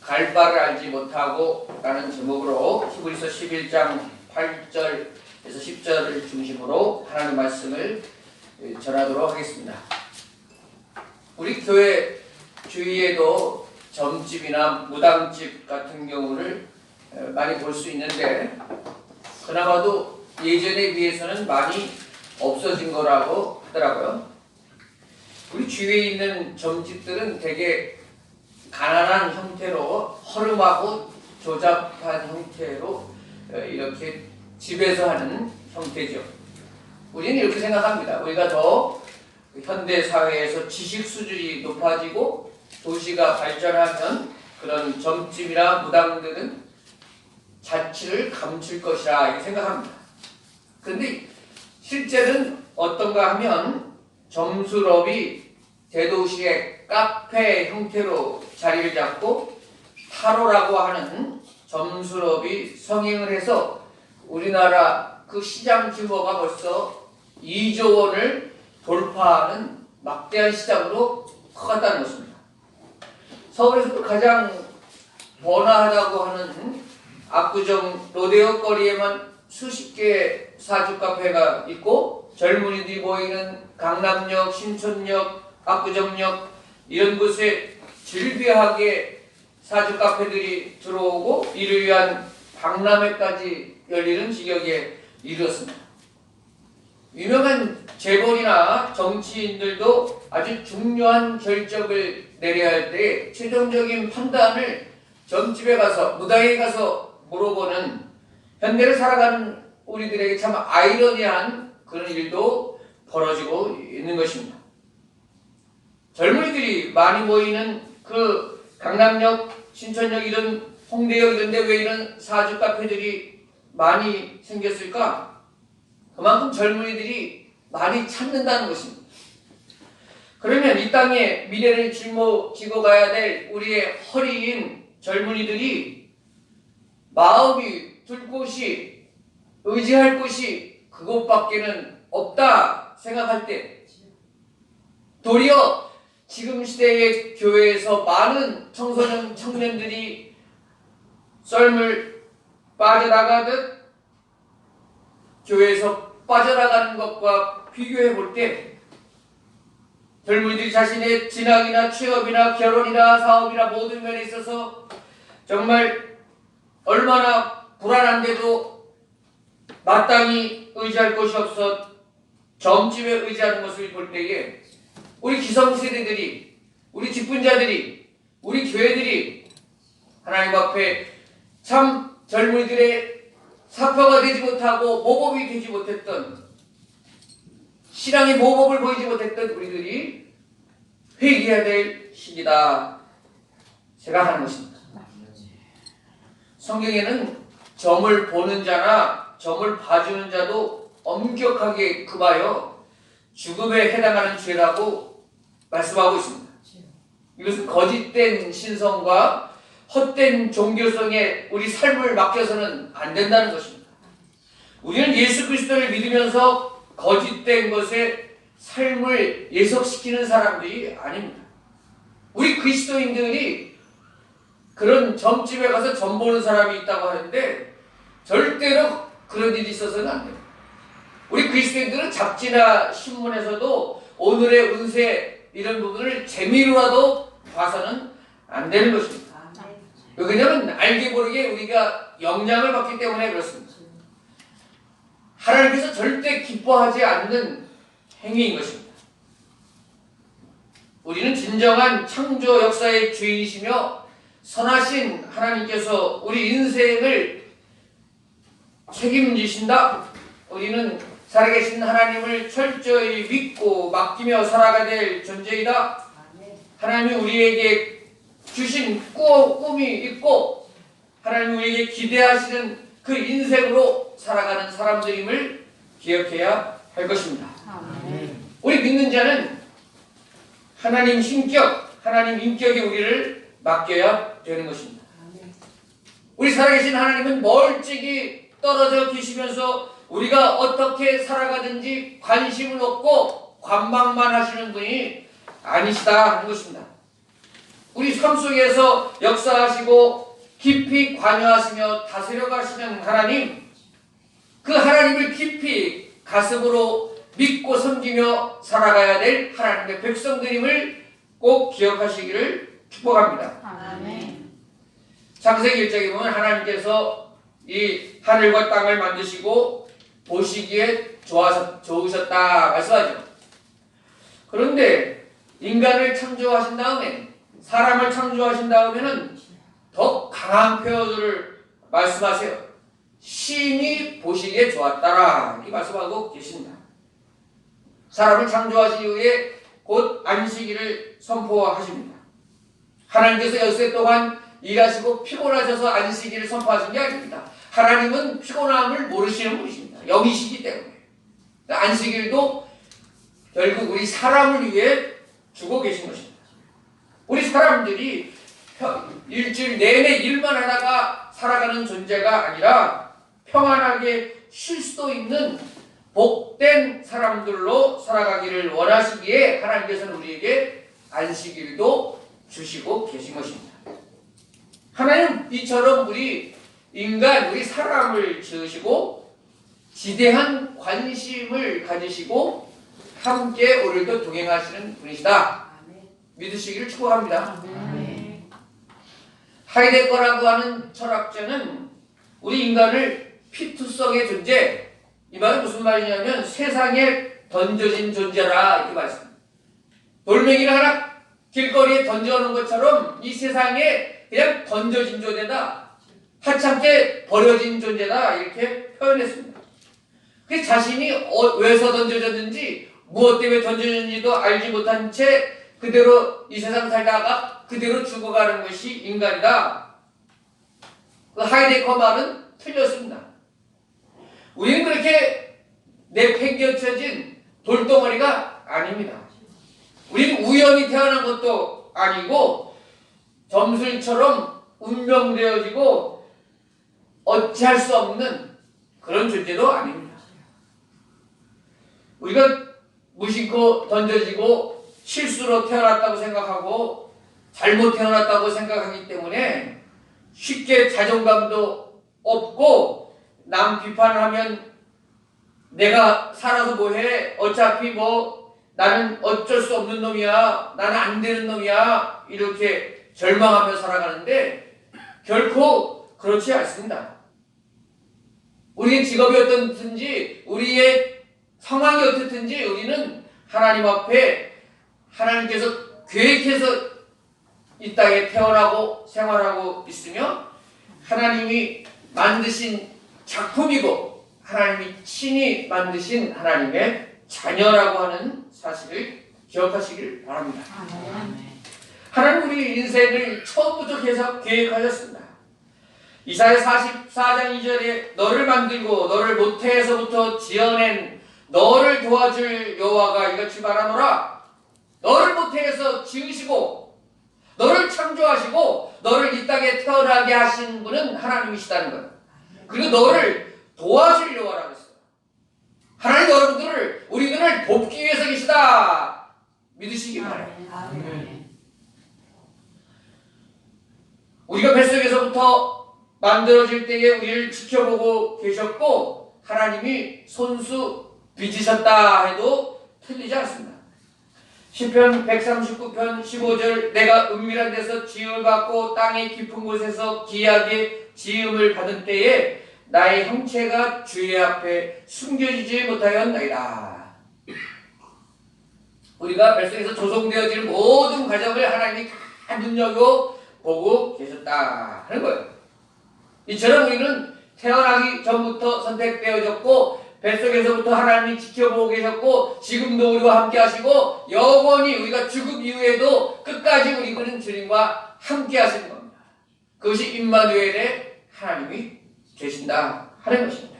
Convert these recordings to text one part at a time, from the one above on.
갈 바를 알지 못하고 라는 제목으로 히브리서 11장 8절에서 10절을 중심으로 하나님의 말씀을 전하도록 하겠습니다. 우리 교회 주위에도 점집이나 무당집 같은 경우를 많이 볼 수 있는데 그나마도 예전에 비해서는 많이 없어진 거라고 하더라고요. 우리 주위에 있는 점집들은 되게 가난한 형태로 허름하고 조잡한 형태로 이렇게 집에서 하는 형태죠. 우리는 이렇게 생각합니다. 우리가 더 현대 사회에서 지식 수준이 높아지고 도시가 발전하면 그런 점집이나 무당들은 자취를 감출 것이라 이렇게 생각합니다. 그런데 실제는 어떤가 하면 점술업이 대도시의 카페 형태로 자리를 잡고 타로라고 하는 점술업이 성행을 해서 우리나라 그 시장 규모가 벌써 2조 원을 돌파하는 막대한 시장으로 커갔다는 것입니다. 서울에서도 가장 번화하다고 하는 압구정 로데오 거리에만 수십 개의 사주 카페가 있고 젊은이들이 모이는 강남역, 신촌역, 압구정역 이런 곳에 질비하게 사주 카페들이 들어오고 이를 위한 박람회까지 열리는 지경에 이르렀습니다. 유명한 재벌이나 정치인들도 아주 중요한 결정을 내려야 할 때 최종적인 판단을 점집에 가서 무당에 가서 물어보는 현대를 살아가는 우리들에게 참 아이러니한 그런 일도 벌어지고 있는 것입니다. 젊은이들이 많이 모이는 그 강남역, 신촌역 이런 홍대역 이런 데 왜 이런 사주 카페들이 많이 생겼을까? 그만큼 젊은이들이 많이 찾는다는 것입니다. 그러면 이 땅에 미래를 짊어지고 가야 될 우리의 허리인 젊은이들이 마음이 둘 곳이 의지할 곳이 그것밖에는 없다 생각할 때 도리어 지금 시대의 교회에서 많은 청소년 청년들이 썰물 빠져나가듯 교회에서 빠져나가는 것과 비교해 볼 때 젊은이들이 자신의 진학이나 취업이나 결혼이나 사업이나 모든 면에 있어서 정말 얼마나 불안한데도 마땅히 의지할 곳이 없어 점집에 의지하는 것을 볼 때에 우리 기성세대들이, 우리 직분자들이, 우리 교회들이 하나님 앞에 참 젊은이들의 사표가 되지 못하고 모범이 되지 못했던 신앙의 모범을 보이지 못했던 우리들이 회개해야 될 시기다 생각하는 것입니다. 성경에는 점을 보는 자나 점을 봐주는 자도 엄격하게 금하여 죽음에 해당하는 죄라고 말씀하고 있습니다. 이것은 거짓된 신성과 헛된 종교성에 우리 삶을 맡겨서는 안 된다는 것입니다. 우리는 예수 그리스도를 믿으면서 거짓된 것에 삶을 예속시키는 사람들이 아닙니다. 우리 그리스도인들이 그런 점집에 가서 점 보는 사람이 있다고 하는데 절대로 그런 일이 있어서는 안 됩니다. 우리 그리스도인들은 잡지나 신문에서도 오늘의 운세 이런 부분을 재미로라도 봐서는 안 되는 것입니다. 왜냐하면 알게 모르게 우리가 영향을 받기 때문에 그렇습니다. 하나님께서 절대 기뻐하지 않는 행위인 것입니다. 우리는 진정한 창조 역사의 주인이시며 선하신 하나님께서 우리 인생을 책임지신다. 우리는 살아계신 하나님을 철저히 믿고 맡기며 살아가야 될 존재이다. 하나님이 우리에게 주신 꿈이 있고 하나님이 우리에게 기대하시는 그 인생으로 살아가는 사람들임을 기억해야 할 것입니다. 우리 믿는 자는 하나님 신격, 하나님 인격에 우리를 맡겨야 되는 것입니다. 우리 살아계신 하나님은 멀찍이 떨어져 계시면서 우리가 어떻게 살아가든지 관심을 없고 관망만 하시는 분이 아니시다 하는 것입니다. 우리 삶 속에서 역사하시고 깊이 관여하시며 다스려 가시는 하나님, 그 하나님을 깊이 가슴으로 믿고 섬기며 살아가야 될 하나님의 백성들임을 꼭 기억하시기를 축복합니다. 아멘. 창세기 1장에 보면 하나님께서 이 하늘과 땅을 만드시고 보시기에 좋으셨다 말씀하죠. 그런데 인간을 창조하신 다음에, 사람을 창조하신 다음에는 더 강한 표현을 말씀하세요. 신이 보시기에 좋았다라 이렇게 말씀하고 계십니다. 사람을 창조하신 이후에 곧 안식일을 선포하십니다. 하나님께서 엿새 동안 일하시고 피곤하셔서 안식일을 선포하신 게 아닙니다. 하나님은 피곤함을 모르시는 분이십니다. 영이시기 때문에. 안식일도 결국 우리 사람을 위해 주고 계신 것입니다. 우리 사람들이 일주일 내내 일만 하다가 살아가는 존재가 아니라 평안하게 쉴 수도 있는 복된 사람들로 살아가기를 원하시기에 하나님께서는 우리에게 안식일도 주시고 계신 것입니다. 하나님 이처럼 우리 인간, 우리 사람을 지으시고 지대한 관심을 가지시고 함께 오늘도 동행하시는 분이시다. 믿으시기를 축복합니다. 하이데거라고 하는 철학자는 우리 인간을 피투성의 존재, 이 말은 무슨 말이냐면 세상에 던져진 존재라 이렇게 말씀합니다. 돌멩이를 하나 길거리에 던져놓은 것처럼 이 세상에 그냥 던져진 존재다, 하찮게 버려진 존재다 이렇게 표현했습니다. 그 자신이 왜서 던져졌는지, 무엇 때문에 던져졌는지도 알지 못한 채 그대로 이 세상 살다가 그대로 죽어가는 것이 인간이다. 그 하이데거 말은 틀렸습니다. 우리는 그렇게 내팽겨쳐진 돌덩어리가 아닙니다. 우리는 우연히 태어난 것도 아니고 점술처럼 운명되어지고 어찌할 수 없는 그런 존재도 아닙니다. 우리가 무심코 던져지고 실수로 태어났다고 생각하고 잘못 태어났다고 생각하기 때문에 쉽게 자존감도 없고, 남 비판하면 내가 살아서 뭐해, 어차피 뭐 나는 어쩔 수 없는 놈이야, 나는 안 되는 놈이야 이렇게 절망하며 살아가는데 결코 그렇지 않습니다. 우리의 직업이 어떻든지 우리의 상황이 어떻든지 우리는 하나님 앞에 하나님께서 계획해서 이 땅에 태어나고 생활하고 있으며 하나님이 만드신 작품이고 하나님이 친히 만드신 하나님의 자녀라고 하는 사실을 기억하시길 바랍니다. 하나님 우리 인생을 처음부터 계획하셨습니다. 이사야 44장 2절에 너를 만들고 너를 모태에서부터 지어낸 너를 도와줄 여호와가 이같이 말하노라. 너를 모태에서 지으시고 너를 창조하시고 너를 이 땅에 태어나게 하신 분은 하나님이시다는 것. 그리고 너를 도와줄 여호와라고 했어요. 하나님 여러분들을, 우리들을 돕기 위해서 계시다. 믿으시기 바랍니다. 우리가 뱃속에서부터 만들어질 때에 우리를 지켜보고 계셨고 하나님이 손수 빚으셨다 해도 틀리지 않습니다. 시편 139편 15절 내가 은밀한 데서 지음을 받고 땅의 깊은 곳에서 기이하게 지음을 받은 때에 나의 형체가 주의 앞에 숨겨지지 못하였나이다. 우리가 뱃속에서 조성되어질 모든 과정을 하나님이 다 눈여겨보고 계셨다 하는 거예요. 이처럼 우리는 태어나기 전부터 선택되어졌고 뱃속에서부터 하나님이 지켜보고 계셨고 지금도 우리와 함께 하시고 영원히 우리가 죽음 이후에도 끝까지 우리는 주님과 함께 하시는 겁니다. 그것이 임마누엘의 하나님이 되신다 하는 것입니다.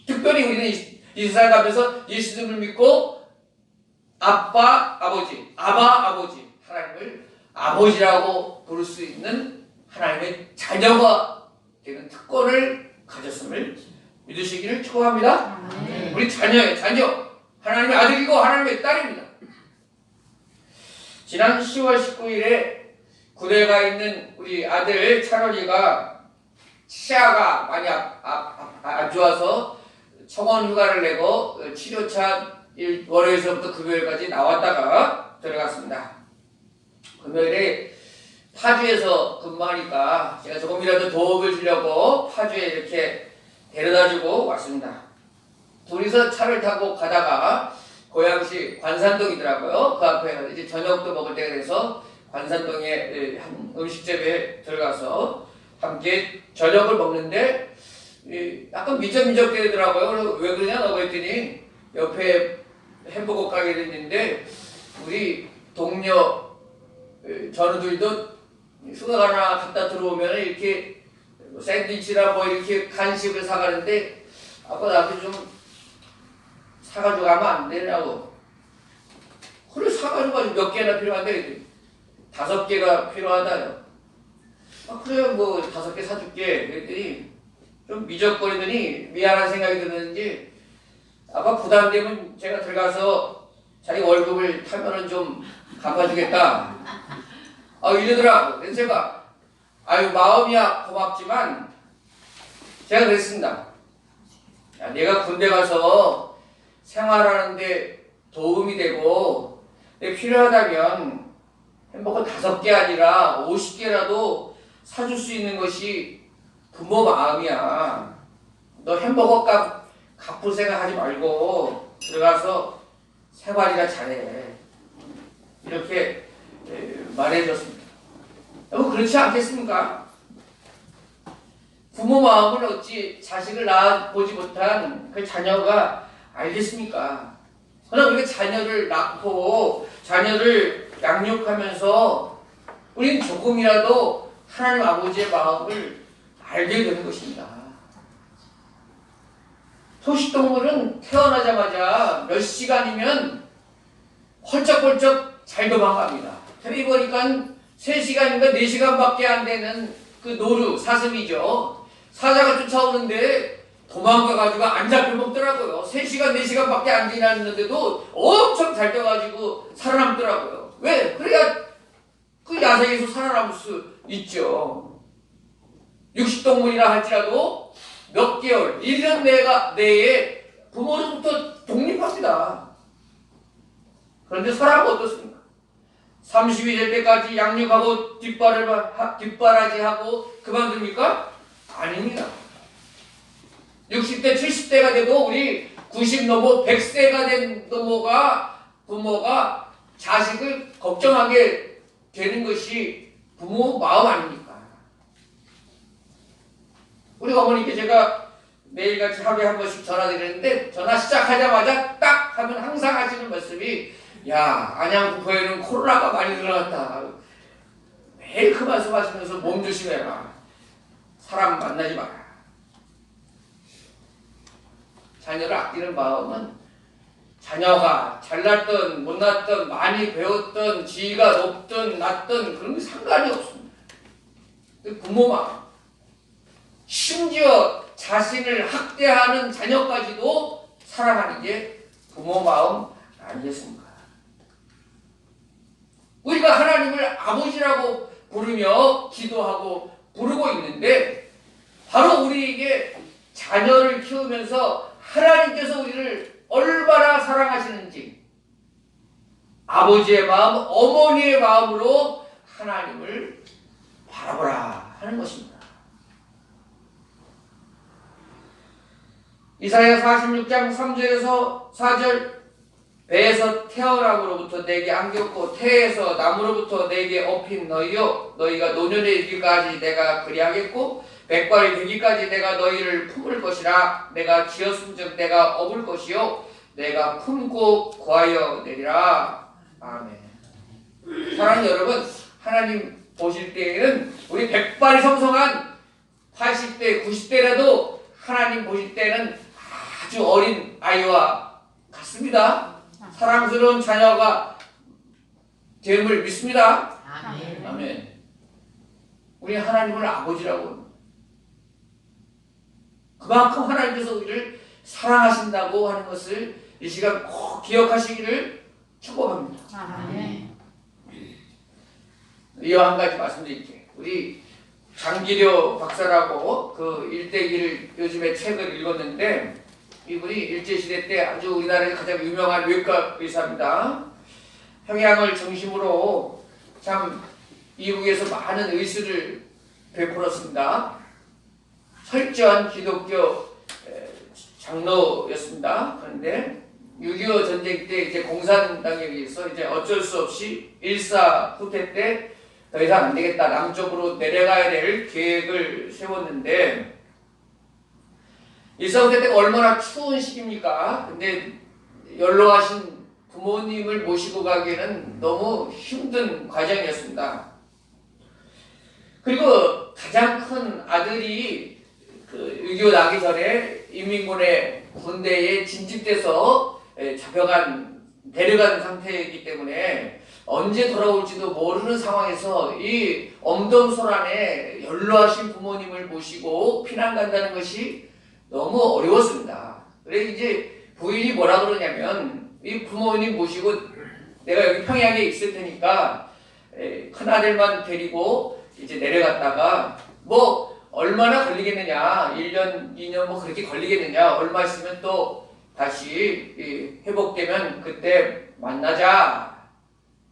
특별히 우리는 이 세상 가면서 예수님을 믿고 아빠 아버지 하나님을 아버지라고 부를 수 있는 하나님의 자녀가 되는 특권을 가졌음을 믿으시기를 축복합니다. 우리 자녀예요. 자녀. 하나님의 아들이고 하나님의 딸입니다. 지난 10월 19일에 군에가 있는 우리 아들 찬원이가 치아가 많이 안 좋아서 청원 휴가를 내고 치료차 월요일서부터 금요일까지 나왔다가 들어갔습니다. 금요일에 파주에서 근무하니까 제가 조금이라도 도움을 주려고 파주에 이렇게 데려다주고 왔습니다. 둘이서 차를 타고 가다가 고양시 관산동이더라고요. 그 앞에 이제 저녁도 먹을 때가 돼서 관산동에 한 음식점에 들어가서 함께 저녁을 먹는데 약간 미적미적 되더라고요. 그래서 왜 그러냐 너 그랬더니 옆에 햄버거 가게가 있는데 우리 동료 전우들도 휴가 하나 갔다 들어오면 이렇게 샌드위치나 뭐 이렇게 간식을 사가는데 아빠 나도 좀 사가지고 가면 안 되냐고. 그래 사가지고 가지고 몇 개나 필요한데 5개가 필요하다요. 아 그래 뭐 5개 사줄게 그랬더니 좀 미적거리더니 미안한 생각이 드는지 아빠 부담되면 제가 들어가서 자기 월급을 타면은 좀 갚아주겠다. 이러더라고. 그래서 제가 아유 마음이야 고맙지만 제가 그랬습니다. 야, 내가 군대 가서 생활하는데 도움이 되고 내 필요하다면 햄버거 5개 아니라 50개라도 사줄 수 있는 것이 부모 마음이야. 너 햄버거 값 갚을 생각하지 말고 들어가서 생활이나 잘해. 이렇게 말해줬습니다. 여러분 그렇지 않겠습니까? 부모 마음을 어찌 자식을 낳아보지 못한 그 자녀가 알겠습니까? 그러나 우리가 자녀를 낳고 자녀를 양육하면서 우리는 조금이라도 하나님 아버지의 마음을 알게 되는 것입니다. 초식동물은 태어나자마자 몇 시간이면 펄쩍펄쩍 잘 도망갑니다. TV 보니까 3시간인가 4시간밖에 안 되는 그 노루, 사슴이죠. 사자가 쫓아오는데 도망가가지고 안 잡혀 먹더라고요. 3시간, 4시간밖에 안 지났는데도 엄청 잘 떠가지고 살아남더라고요. 왜? 그래야 그 야생에서 살아남을 수 있죠. 육식동물이라 할지라도 몇 개월, 1년 내에 부모로부터 독립합니다. 그런데 사람은 어떻습니까? 30이 될 때까지 양육하고 뒷바라지하고 그만둡니까? 아닙니다. 60대, 70대가 돼도 우리 90 넘어 100세가 된 부모가 자식을 걱정하게 되는 것이 부모 마음 아닙니까? 우리 어머니께 제가 매일같이 하루에 한 번씩 전화드리는데 전화 시작하자마자 딱 하면 항상 하시는 말씀이 야 안양구포에는 코로나가 많이 늘어났다. 매일 그 말씀 하시면서 몸 조심해라. 사람 만나지 마라. 자녀를 아끼는 마음은 자녀가 잘났든 못났든 많이 배웠든 지위가 높든 낮든 그런 게 상관이 없습니다. 부모 마음. 심지어 자신을 학대하는 자녀까지도 사랑하는 게 부모 마음 아니겠습니까? 우리가 하나님을 아버지라고 부르며 기도하고 부르고 있는데 바로 우리에게 자녀를 키우면서 하나님께서 우리를 얼마나 사랑하시는지 아버지의 마음, 어머니의 마음으로 하나님을 바라보라 하는 것입니다. 이사야 46장 3절에서 4절 배에서 태어남으로부터 내게 안겼고 태에서 나무로부터 내게 업힌 너희여 너희가 노년에 이르기까지 내가 그리하겠고 백발이 되기까지 내가 너희를 품을 것이라 내가 지었음즉 내가 업을 것이요 내가 품고 구하여 내리라. 아멘. 사랑하는 여러분, 하나님 보실 때에는 우리 백발이 성성한 80대 90대라도 하나님 보실 때는 아주 어린 아이와 같습니다. 사랑스러운 자녀가 됨을 믿습니다. 아멘. 아멘. 우리 하나님을 아버지라고 합니다. 그만큼 하나님께서 우리를 사랑하신다고 하는 것을 이 시간 꼭 기억하시기를 축복합니다. 아멘. 이와 한 가지 말씀드릴게요. 우리 장기려 박사라고 그 일대기를 요즘에 책을 읽었는데 이분이 일제시대 때 아주 우리나라에서 가장 유명한 외과 의사입니다. 평양을 중심으로 참 이북에서 많은 의술을 베풀었습니다. 철저한 기독교 장로였습니다. 그런데 6.25 전쟁 때 이제 공산당에 의해서 이제 어쩔 수 없이 일사후퇴 때 더 이상 안 되겠다. 남쪽으로 내려가야 될 계획을 세웠는데 일사후퇴 때가 얼마나 추운 시기입니까? 근데 연로하신 부모님을 모시고 가기에는 너무 힘든 과정이었습니다. 그리고 가장 큰 아들이 그 6.25 나기 전에 인민군의 군대에 진집돼서 데려간 상태이기 때문에 언제 돌아올지도 모르는 상황에서 이 엄동설안에 연로하신 부모님을 모시고 피난 간다는 것이 너무 어려웠습니다. 그래서 이제 부인이 뭐라 그러냐면 이 부모님 모시고 내가 여기 평양에 있을 테니까 큰아들만 데리고 이제 내려갔다가 뭐 얼마나 걸리겠느냐 1년 2년 뭐 그렇게 걸리겠느냐 얼마 있으면 또 다시 회복되면 그때 만나자.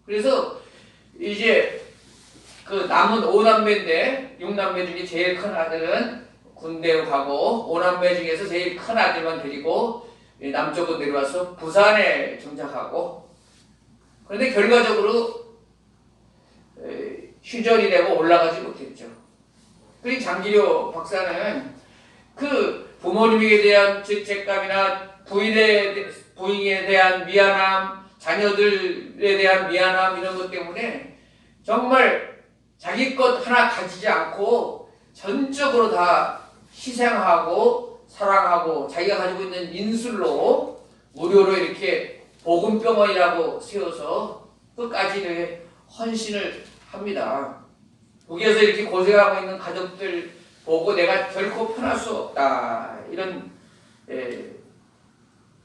그래서 이제 그 남은 5남매인데 6남매 중에 제일 큰 아들은 군대로 가고 5남매 중에서 제일 큰 아들만 데리고 남쪽으로 내려와서 부산에 정착하고 그런데 결과적으로 휴전이 되고 올라가지 못했죠. 그리고 장기려 박사는 그 부모님에 대한 죄책감이나 부인에 대한 미안함, 자녀들에 대한 미안함 이런 것 때문에 정말 자기 것 하나 가지지 않고 전적으로 다 희생하고 사랑하고 자기가 가지고 있는 인술로 무료로 이렇게 복음병원이라고 세워서 끝까지 헌신을 합니다. 거기에서 이렇게 고생하고 있는 가족들 보고 내가 결코 편할 수 없다 이런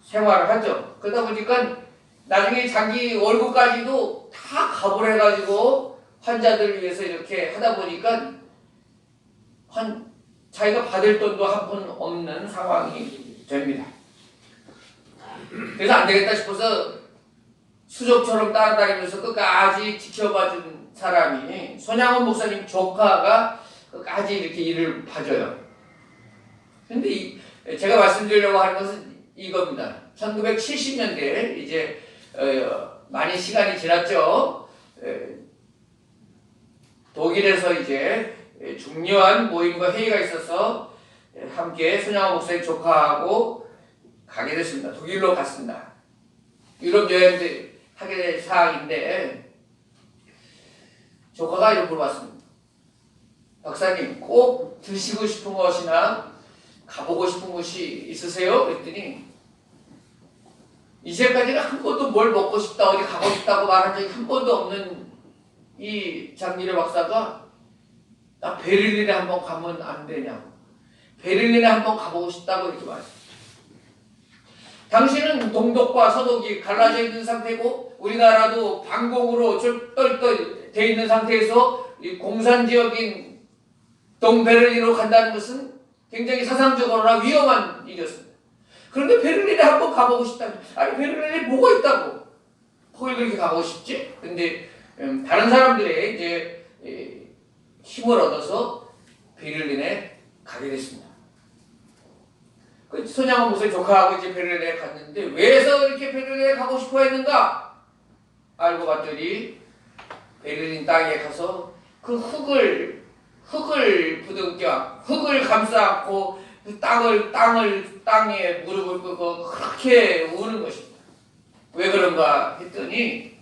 생활을 하죠. 그러다 보니까 나중에 자기 월급까지도 다 갑을 해가지고 환자들을 위해서 이렇게 하다 보니까 자기가 받을 돈도 한 푼 없는 상황이 됩니다. 그래서 안 되겠다 싶어서 수족처럼 따라다니면서 끝까지 지켜봐준 사람이 손양원 목사님 조카가 끝까지 이렇게 일을 봐줘요. 근데 제가 말씀드리려고 하는 것은 이겁니다. 1970년대 이제 많이 시간이 지났죠. 독일에서 이제 중요한 모임과 회의가 있어서 함께 손양원 목사님 조카하고 가게 됐습니다. 독일로 갔습니다. 유럽 여행도 하게 될 사항인데 조카가 이렇게 물어봤습니다. 박사님 꼭 드시고 싶은 것이나 가보고 싶은 곳이 있으세요? 그랬더니 이제까지는 한 번도 뭘 먹고 싶다 어디 가고 싶다고 말한 적이 한 번도 없는 이 장기려 박사가 나 베를린에 한번 가면 안 되냐고 베를린에 한번 가보고 싶다고 이렇게 말했어요. 당신은 동독과 서독이 갈라져 있는 상태고 우리나라도 반공으로 똘똘 돼 있는 상태에서 이 공산지역인 동베를린으로 간다는 것은 굉장히 사상적으로나 위험한 일이었습니다. 그런데 베를린에 한번 가보고 싶다. 아니 베를린에 뭐가 있다고 거기 그렇게 가고 싶지? 근데 다른 사람들의 이제 힘을 얻어서 베를린에 가게 됐습니다. 그 손양원 목사님 조카하고 이제 베를린에 갔는데 왜서 이렇게 베를린에 가고 싶어 했는가? 알고 봤더니 베를린 땅에 가서 그 흙을 부둥켜 흙을 감싸고 그 땅에 무릎을 꿇고 그렇게 우는 것입니다. 왜 그런가 했더니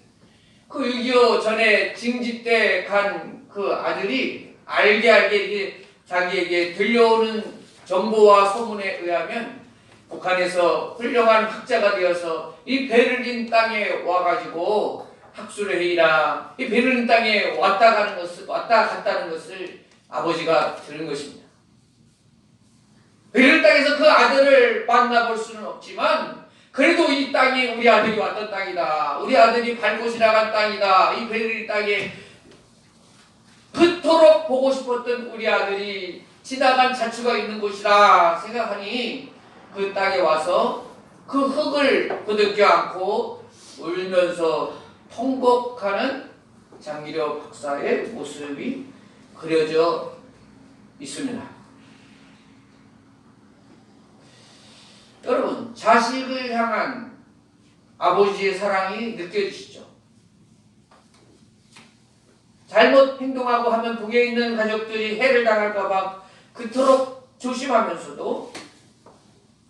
그 6.25 전에 징집 때 간 그 아들이 알게 자기에게 들려오는 정보와 소문에 의하면 북한에서 훌륭한 학자가 되어서 이 베를린 땅에 와가지고 학술의 회의나 이 베를린 땅에 왔다 갔다는 것을 아버지가 들은 것입니다. 베를린 땅에서 그 아들을 만나볼 수는 없지만 그래도 이 땅이 우리 아들이 왔던 땅이다. 우리 아들이 밟고 지나간 땅이다. 이 베를린 땅에 그토록 보고 싶었던 우리 아들이 지나간 자취가 있는 곳이라 생각하니 그 땅에 와서 그 흙을 부둥켜 안고 울면서 통곡하는 장기려 박사의 모습이 그려져 있습니다. 여러분, 자식을 향한 아버지의 사랑이 느껴지시죠? 잘못 행동하고 하면 북에 있는 가족들이 해를 당할까봐 그토록 조심하면서도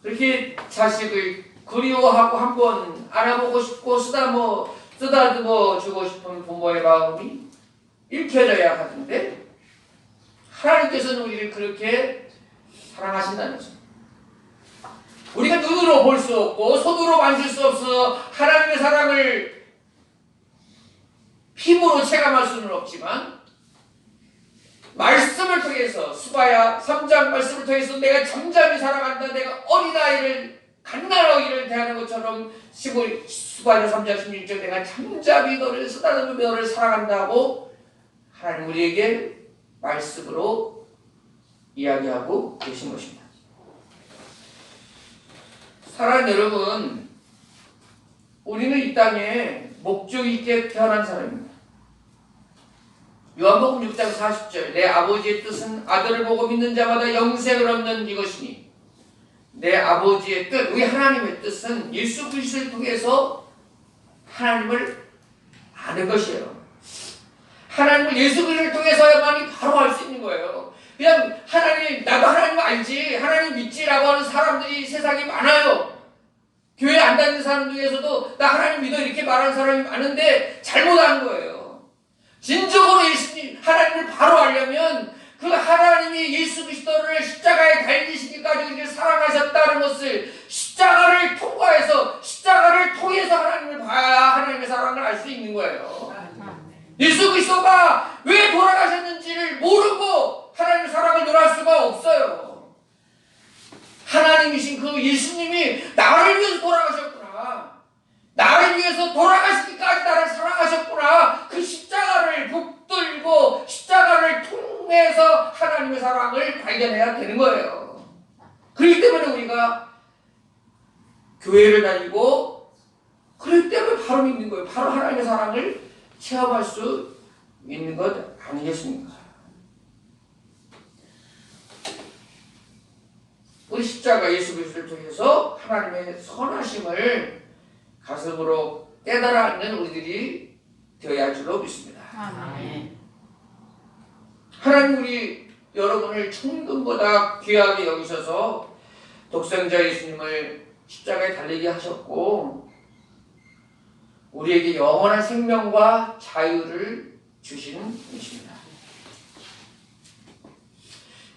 그렇게 자식을 그리워하고 한번 안아보고 싶고 쓰다듬어 주고 싶은 부모의 마음이 읽혀져야 하는데, 하나님께서는 우리를 그렇게 사랑하신다면서 우리가 눈으로 볼 수 없고 손으로 만질 수 없어 하나님의 사랑을 힘으로 체감할 수는 없지만, 말씀을 통해서 수바야 3장 말씀을 통해서 내가 잠잠히 사랑한다, 내가 어린아이를 갓난아기를 대하는 것처럼 수바야 3장 16절 내가 잠잠히 너를 쓰다듬으며 너를 사랑한다고 하나님 우리에게 말씀으로 이야기하고 계신 것입니다. 사랑하는 여러분, 우리는 이 땅에 목적 있게 태어난 사람입니다. 요한복음 6장 40절 내 아버지의 뜻은 아들을 보고 믿는 자마다 영생을 얻는 이것이니, 내 아버지의 뜻, 우리 하나님의 뜻은 예수 그리스도를 통해서 하나님을 아는 것이에요. 하나님을 예수 그리스도를 통해서야만이 바로 알 수 있는 거예요. 그냥 하나님, 나도 하나님 알지, 하나님 믿지라고 하는 사람들이 세상에 많아요. 교회 안 다니는 사람 중에서도 나 하나님 믿어 이렇게 말하는 사람이 많은데 잘못한 거예요. 진정으로 하나님을 바로 알려면 그 하나님이 예수 그리스도를 십자가에 달리시기까지 우리를 사랑하셨다는 것을 십자가를 통과해서, 십자가를 통해서 하나님을 봐야 하나님의 사랑을 알 수 있는 거예요. 예수 그리스도가 왜 돌아가셨는지를 모르고 하나님의 사랑을 논할 수가 없어요. 하나님이신 그 예수님이 나를 위해서 돌아가셨구나, 나를 위해서 돌아가시기까지 나를 사랑하셨구나, 그 십자가를 붙들고 십자가를 통해서 하나님의 사랑을 발견해야 되는 거예요. 그렇기 때문에 우리가 교회를 다니고, 그렇기 때문에 바로 믿는 거예요. 바로 하나님의 사랑을 체험할 수 있는 것 아니겠습니까? 우리 십자가 예수 그리스도를 통해서 하나님의 선하심을 가슴으로 깨달아 앉는 우리들이 되어야 할 줄로 믿습니다. 아멘. 하나님 우리 여러분을 천금보다 귀하게 여기셔서 독생자 예수님을 십자가에 달리게 하셨고, 우리에게 영원한 생명과 자유를 주시는 분이십니다.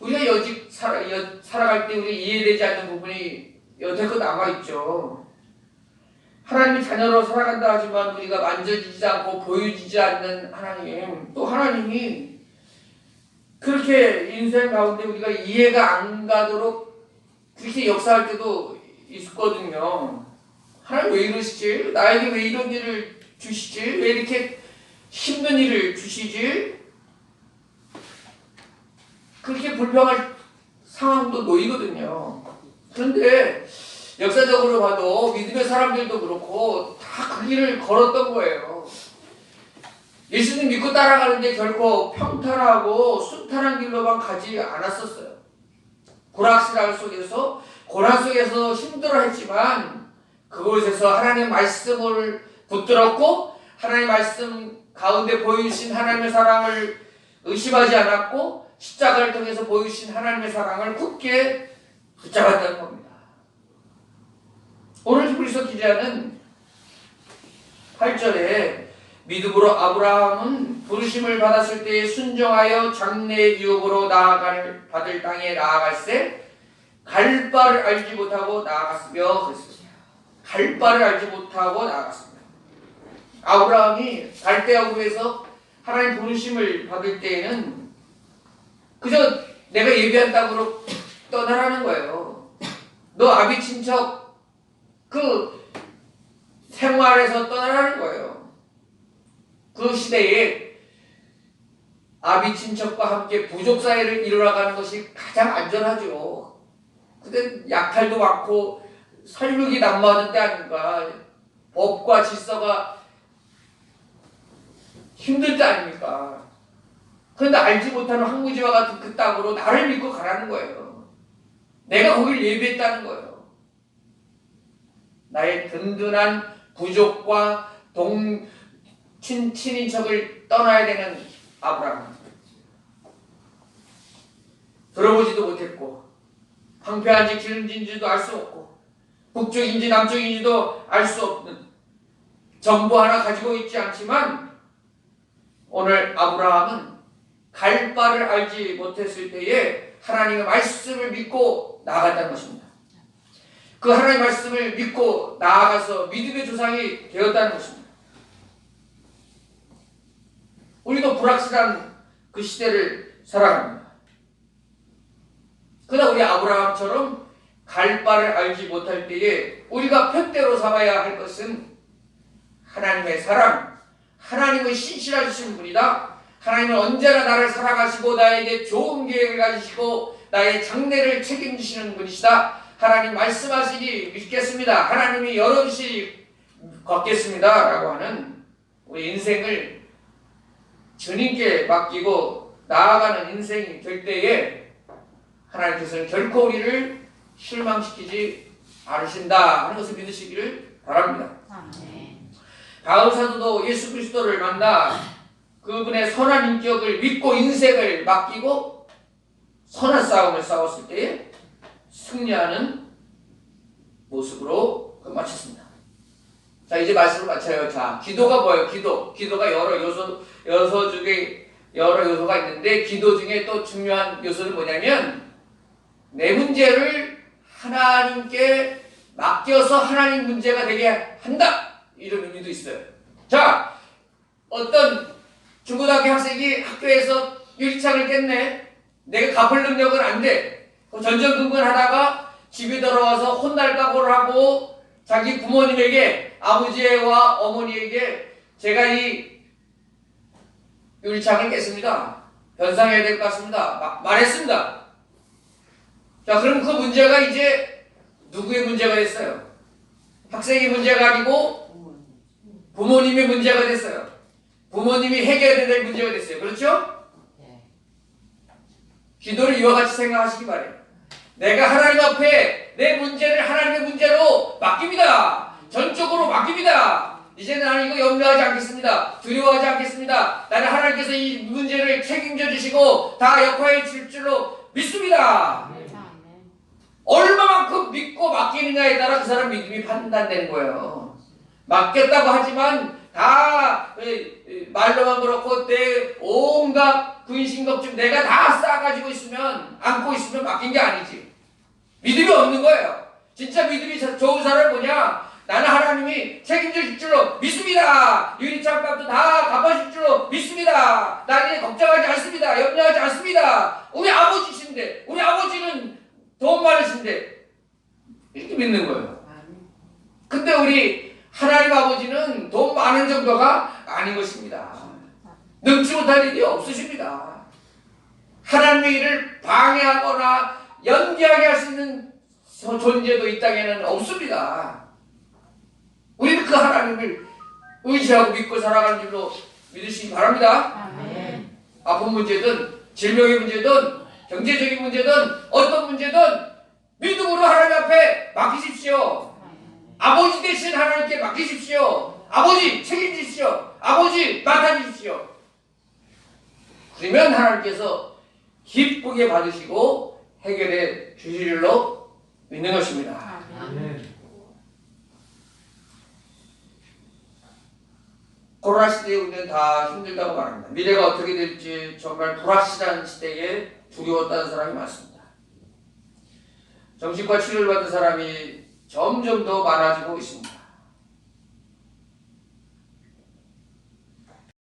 우리가 여직 살아갈 때 우리 이해되지 않는 부분이 여태껏 남아있죠. 하나님의 자녀로 살아간다 하지만 우리가 만져지지 않고 보여지지 않는 하나님, 또 하나님이 그렇게 인생 가운데 우리가 이해가 안 가도록 그렇게 역사할 때도 있거든요. 하나님 왜 이러시지? 나에게 왜 이런 일을 주시지? 왜 이렇게 힘든 일을 주시지? 그렇게 불평할 상황도 놓이거든요. 그런데 역사적으로 봐도 믿음의 사람들도 그렇고 다 그 길을 걸었던 거예요. 예수님 믿고 따라가는데 결코 평탄하고 순탄한 길로만 가지 않았었어요. 고락시락 속에서, 고난 속에서 힘들어했지만 그곳에서 하나님의 말씀을 붙들었고, 하나님의 말씀 가운데 보여주신 하나님의 사랑을 의심하지 않았고, 십자가를 통해서 보여주신 하나님의 사랑을 굳게 붙잡았다는 겁니다. 오늘 히브리서 기자는 8절에 믿음으로 아브라함은 부르심을 받았을 때에 순종하여 장래의 유업으로 받을 땅에 나아갈새 갈 바를 알지 못하고 나아갔으며 그랬습니다. 갈 바를 알지 못하고 나아갔습니다. 아브라함이 갈대아우에서 하나님 부르심을 받을 때에는 그저 내가 예비한 땅으로 떠나라는 거예요. 너 아비 친척 그 생활에서 떠나라는 거예요. 그 시대에 아비 친척과 함께 부족 사회를 이루어가는 것이 가장 안전하죠. 근데 약탈도 많고 살육이 난무하는 때 아닙니까? 법과 질서가 힘들 때 아닙니까? 그런데 알지 못하는 황무지와 같은 그 땅으로 나를 믿고 가라는 거예요. 내가 거길 예비했다는 거예요. 나의 든든한 부족과 친인척을 떠나야 되는 아브라함. 들어보지도 못했고 황폐한지 기름진지도 알 수 없고 북쪽인지 남쪽인지도 알 수 없는 정보 하나 가지고 있지 않지만 오늘 아브라함은 갈 바를 알지 못했을 때에 하나님의 말씀을 믿고 나아갔다는 것입니다. 그 하나님의 말씀을 믿고 나아가서 믿음의 조상이 되었다는 것입니다. 우리도 불확실한 그 시대를 살아갑니다. 그러나 우리 아브라함처럼 갈 바를 알지 못할 때에 우리가 표대로 삼아야 할 것은 하나님의 사랑, 하나님의 신실하신 분이다. 하나님은 언제나 나를 살아가시고 나에게 좋은 계획을 가지시고 나의 장래를 책임지시는 분이시다. 하나님 말씀하시니 믿겠습니다. 하나님이 열어주시니 걷겠습니다. 라고 하는 우리 인생을 주님께 맡기고 나아가는 인생이 될 때에 하나님께서는 결코 우리를 실망시키지 않으신다 하는 것을 믿으시기를 바랍니다. 바울 사도도 예수 그리스도를 만나 그분의 선한 인격을 믿고 인생을 맡기고 선한 싸움을 싸웠을 때에 승리하는 모습으로 마쳤습니다. 자, 이제 말씀을 마쳐요. 자, 기도가 뭐예요? 기도가 여러 요소가 있는데 기도 중에 또 중요한 요소는 뭐냐면 내 문제를 하나님께 맡겨서 하나님 문제가 되게 한다. 이런 의미도 있어요. 자, 어떤 중고등학교 학생이 학교에서 유리창을 깼네. 내가 갚을 능력은 안 돼. 전전긍긍하다가 집에 들어와서 혼날 각오를 하고 자기 부모님에게 아버지와 어머니에게 제가 이 유리창을 깼습니다. 변상해야 될 것 같습니다. 말했습니다. 자, 그럼 그 문제가 이제 누구의 문제가 됐어요? 학생의 문제가 아니고 부모님의 문제가 됐어요. 부모님이 해결해야 될 문제가 됐어요. 그렇죠? 기도를 이와 같이 생각하시기 바래요. 내가 하나님 앞에 내 문제를 하나님의 문제로 맡깁니다. 전적으로 맡깁니다. 이제는 나는 이거 염려하지 않겠습니다. 두려워하지 않겠습니다. 나는 하나님께서 이 문제를 책임져 주시고 다 역화해 줄 줄로 믿습니다. 얼마만큼 믿고 맡기느냐에 따라 그 사람 믿음이 판단되는 거예요. 맡겼다고 하지만 다 말로만 그렇고 내 온갖 근심걱정 내가 다 쌓아가지고 있으면 안고 있으면 맡긴 게 아니지. 믿음이 없는 거예요. 진짜 믿음이 좋은 사람은 뭐냐? 나는 하나님이 책임져 줄 줄로 믿습니다. 유리창 값도 다 갚아줄 줄로 믿습니다. 나는 걱정하지 않습니다. 염려하지 않습니다. 우리 아버지신데 우리 아버지는 돈 많으신데 이렇게 믿는 거예요. 근데 우리 하나님 아버지는 돈 많은 정도가 아닌 것입니다. 능치 못할 일이 없으십니다. 하나님의 일을 방해하거나 연기하게 할 수 있는 존재도 이 땅에는 없습니다. 우리는 그 하나님을 의지하고 믿고 살아가는 줄로 믿으시기 바랍니다. 아멘. 아픈 문제든 질병의 문제든 경제적인 문제든 어떤 문제든 믿음으로 하나님 앞에 맡기십시오. 아버지 대신 하나님께 맡기십시오. 아버지 책임지십시오. 아버지 맡아주십시오. 그러면 하나님께서 기쁘게 받으시고 해결해 주실 줄로 믿는 것입니다. 아멘. 코로나 시대에 우리는 다 힘들다고 말합니다. 미래가 어떻게 될지 정말 불확실한 시대에 두려웠다는 사람이 많습니다. 정신과 치료를 받은 사람이 점점 더 많아지고 있습니다.